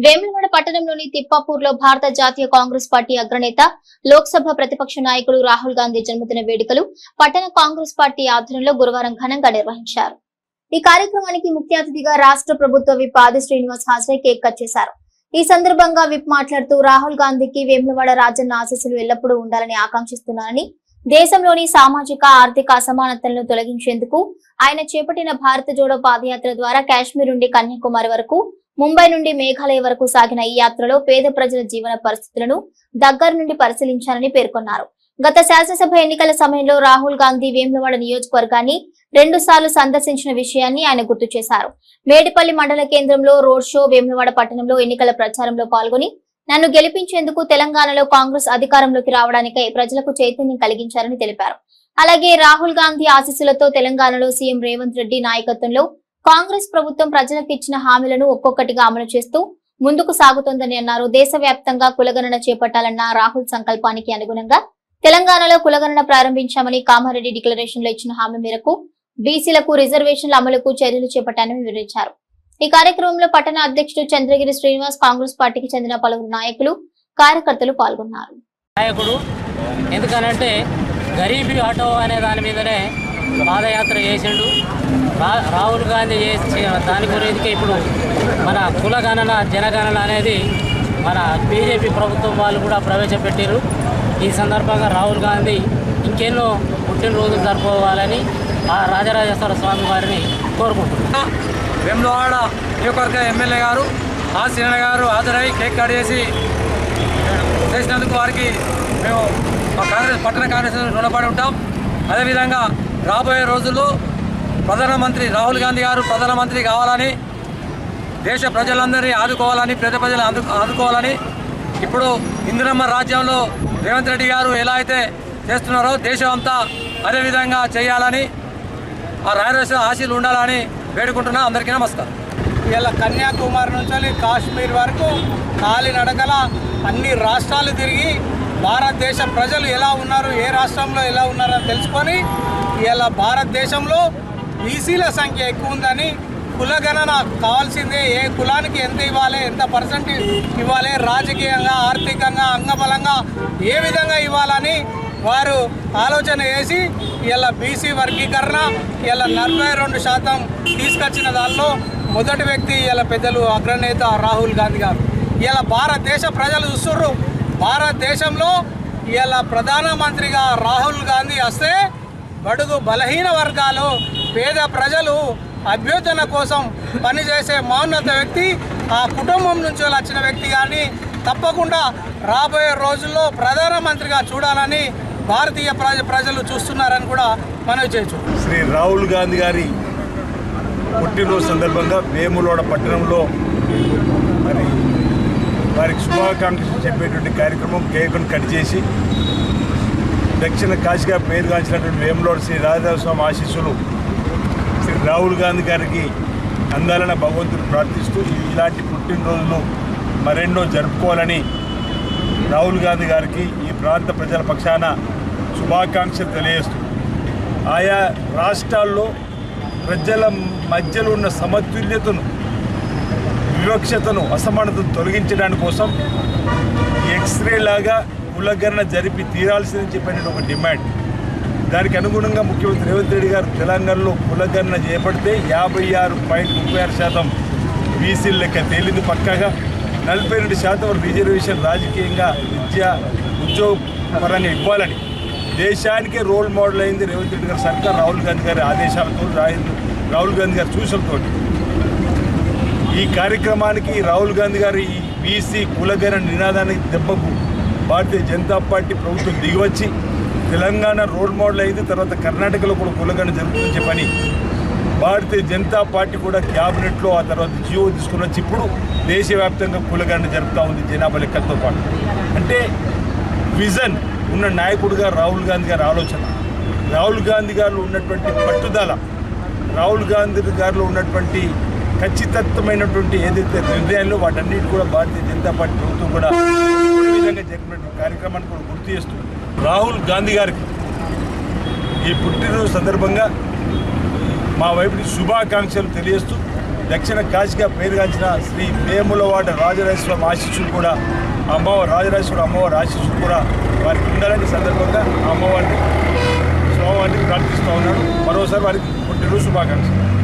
వేములవాడ పట్టణంలోని తిప్పాపూర్లో భారత జాతీయ కాంగ్రెస్ పార్టీ అగ్రనేత లోక్సభ ప్రతిపక్ష నాయకుడు రాహుల్ గాంధీ జన్మదిన వేడుకలు పట్టణ కాంగ్రెస్ పార్టీ ఆధ్వర్యంలో గురువారం ఘనంగా నిర్వహించారు. ఈ కార్యక్రమానికి ముఖ్య అతిథిగా రాష్ట్ర ప్రభుత్వ విప్ ఆది శ్రీనివాస్ హాజరై కేక్ కట్ చేశారు. ఈ సందర్భంగా విప్ మాట్లాడుతూ రాహుల్ గాంధీకి వేములవాడ రాజన్న ఆశీస్సులు ఎల్లప్పుడూ ఉండాలని ఆకాంక్షిస్తున్నారని, దేశంలోని సామాజిక ఆర్థిక అసమానతలను తొలగించేందుకు ఆయన చేపట్టిన భారత జోడో పాదయాత్ర ద్వారా కాశ్మీర్ నుండి కన్యాకుమారి వరకు, ముంబై నుండి మేఘాలయ వరకు సాగిన ఈ యాత్రలో పేద ప్రజల జీవన పరిస్థితులను దగ్గర నుండి పరిశీలించాలని పేర్కొన్నారు. గత శాసనసభ ఎన్నికల సమయంలో రాహుల్ గాంధీ వేములవాడ నియోజకవర్గాన్ని 2 సార్లు సందర్శించిన విషయాన్ని ఆయన గుర్తు చేశారు. మేడిపల్లి మండల కేంద్రంలో రోడ్ షో, వేములవాడ పట్టణంలో ఎన్నికల ప్రచారంలో పాల్గొని నన్ను గెలిపించేందుకు తెలంగాణలో కాంగ్రెస్ అధికారంలోకి రావడానికై ప్రజలకు చైతన్యం కలిగించారని తెలిపారు. అలాగే రాహుల్ గాంధీ ఆశీస్సులతో తెలంగాణలో సీఎం రేవంత్ రెడ్డి నాయకత్వంలో కాంగ్రెస్ ప్రభుత్వం ప్రజలకు ఇచ్చిన హామీలను ఒక్కొక్కటిగా అమలు చేస్తూ ముందుకు సాగుతోందని అన్నారు. దేశవ్యాప్తంగా కులగణన చేపట్టాలన్న రాహుల్ సంకల్పానికి అనుగుణంగా తెలంగాణలో కులగణన ప్రారంభించామని, కామారెడ్డి డిక్లరేషన్ లో ఇచ్చిన హామీ మేరకు బీసీలకు రిజర్వేషన్ల అమలుకు చర్యలు చేపట్టాలని వివరించారు. ఈ కార్యక్రమంలో పట్టణ అధ్యక్షుడు చంద్రగిరి శ్రీనివాస్, కాంగ్రెస్ పార్టీకి చెందిన పలువురు నాయకులు, కార్యకర్తలు పాల్గొన్నారు. ఎందుకనంటే గరీబీ హటో అనే దాని మీదనే పాదయాత్ర చేసిండు రాహుల్ గాంధీ. దాని గురించి ఇప్పుడు మన కులగణన, జనగణన అనేది మన బీజేపీ ప్రభుత్వం వాళ్ళు కూడా ప్రవేశపెట్టారు. ఈ సందర్భంగా రాహుల్ గాంధీ ఇంకెన్నో పుట్టినరోజులు జరుపుకోవాలని ఆ రాజరాజేశ్వర స్వామి వారిని కోరుకుంటున్నారు. వేములవాడ నియోజకవర్గ ఎమ్మెల్యే గారు శ్రీన గారు హాజరై కేక్ కట్ చేసినందుకు వారికి మేము మా పట్టణ కాంగ్రెస్ రుణపడి ఉంటాం. అదేవిధంగా రాబోయే రోజుల్లో ప్రధానమంత్రి రాహుల్ గాంధీ గారు ప్రధానమంత్రి కావాలని, దేశ ప్రజలందరినీ ఆదుకోవాలని, పేద ప్రజలను ఆదుకోవాలని, ఇప్పుడు ఇందిరమ్మ రాజ్యంలో రేవంత్ రెడ్డి గారు ఎలా అయితే చేస్తున్నారో దేశం అంతా అదేవిధంగా చేయాలని, ఆ రాజరాజేశ్వర ఆశీస్సులు ఉండాలని వేడుకుంటున్నా. అందరికీ నమస్కారం. ఇలా కన్యాకుమారి నుంచి కాశ్మీర్ వరకు కాలినడకల అన్ని రాష్ట్రాలు తిరిగి భారతదేశ ప్రజలు ఎలా ఉన్నారు, ఏ రాష్ట్రంలో ఎలా ఉన్నారని తెలుసుకొని ఇలా భారతదేశంలో బీసీల సంఖ్య ఎక్కువ ఉందని, కులగణన కావాల్సిందే, ఏ కులానికి ఎంత ఇవ్వాలి, ఎంత పర్సెంట్ ఇవ్వాలి, రాజకీయంగా, ఆర్థికంగా, అంగబలంగా ఏ విధంగా ఇవ్వాలని వారు ఆలోచన చేసి ఇలా బీసీ వర్గీకరణ ఇలా 42% తీసుకొచ్చిన దానిలో మొదటి వ్యక్తి ఇలా పెద్దలు అగ్రనేత రాహుల్ గాంధీ గారు. ఇలా భారతదేశ ప్రజలు చూస్తున్నారు, భారతదేశంలో ఇలా ప్రధానమంత్రిగా రాహుల్ గాంధీ వస్తే బడుగు బలహీన వర్గాలు, పేద ప్రజలు అభ్యున్నతి కోసం పనిచేసే మహోన్నత వ్యక్తి, ఆ కుటుంబం నుంచి వచ్చిన వ్యక్తి కానీ తప్పకుండా రాబోయే రోజుల్లో ప్రధానమంత్రిగా చూడాలని భారతీయ ప్రజలు చూస్తున్నారని కూడా మనవి చేయొచ్చు. శ్రీ రాహుల్ గాంధీ గారి పుట్టినరోజు సందర్భంగా వేములవాడ పట్టణంలో మరి వారికి శుభాకాంక్షలు చెప్పేటువంటి కార్యక్రమం కేకును కట్ చేసి దక్షిణ కాశీగా పేరుగాంచినటువంటి వేములవాడ శ్రీ రాజరాజ స్వామి ఆశీస్సులు శ్రీ రాహుల్ గాంధీ గారికి అందాలని భగవంతుడు ప్రార్థిస్తూ ఇలాంటి పుట్టినరోజులు మరెన్నో జరుపుకోవాలని రాహుల్ గాంధీ గారికి ఈ ప్రాంత ప్రజల పక్షాన శుభాకాంక్షలు తెలియజేస్తూ, ఆయా రాష్ట్రాల్లో ప్రజల మధ్యలో ఉన్న సమతుల్యతను, వివక్షతను, అసమానతను తొలగించడానికి కోసం ఎక్స్రే లాగా కులగణన జరిపి తీరాల్సిందని చెప్పిన ఒక డిమాండ్. దానికి అనుగుణంగా ముఖ్యమంత్రి రేవంత్ రెడ్డి గారు తెలంగాణలో కులగణన చేపడితే 56.36% బీసీల లెక్క తేలింది పక్కాగా. 42% రిజర్వేషన్ రాజకీయంగా, విద్య, ఉద్యోగ పరంగా ఇవ్వాలని దేశానికే రోల్ మోడల్ అయింది రేవంత్ రెడ్డి గారి సర్కార్. రాహుల్ గాంధీ గారి ఆదేశాలతో, రాహుల్ గాంధీ గారి సూచనలతో ఈ కార్యక్రమానికి రాహుల్ గాంధీ గారు ఈ బీసీ కులగణన నినాదానికి దెబ్బకు భారతీయ జనతా పార్టీ ప్రభుత్వం దిగివచ్చి తెలంగాణ రోల్ మోడల్ అయింది. తర్వాత కర్ణాటకలో కూడా కులగణన జరుగుతుందని చెప్పని భారతీయ జనతా పార్టీ కూడా క్యాబినెట్లో ఆ తర్వాత జియో తీసుకుని వచ్చి ఇప్పుడు దేశవ్యాప్తంగా కులగణన జరుపుతూ ఉంది జనాభా లెక్కలతో పాటు. అంటే విజన్ ఉన్న నాయకుడిగా రాహుల్ గాంధీ గారి ఆలోచన, రాహుల్ గాంధీ గారిలో ఉన్నటువంటి పట్టుదల, రాహుల్ గాంధీ గారిలో ఉన్నటువంటి ఖచ్చితత్వమైనటువంటి ఏదైతే నిర్ణయాల్లో వాటన్నిటి కూడా భారతీయ జనతా పార్టీ ప్రభుత్వం కూడా ఈ విధంగా జరిగినటువంటి కార్యక్రమాన్ని కూడా గుర్తు చేస్తూ రాహుల్ గాంధీ గారికి ఈ పుట్టినరోజు సందర్భంగా మా వైపు శుభాకాంక్షలు తెలియజేస్తూ దక్షిణ కాశీగా పేరుగాంచిన శ్రీ వేములవాడ రాజరాజేశ్వరం ఆశీస్సులు కూడా రాజరాజేశ్వరం అమ్మవారి ఆశీస్సులు కూడా వారికి ఉండాలని సందర్భంగా ఆ అమ్మవారిని స్వామివారిని ప్రార్థిస్తూ ఉన్నాడు. మరోసారి వారికి పుట్టినరోజు శుభాకాంక్షలు.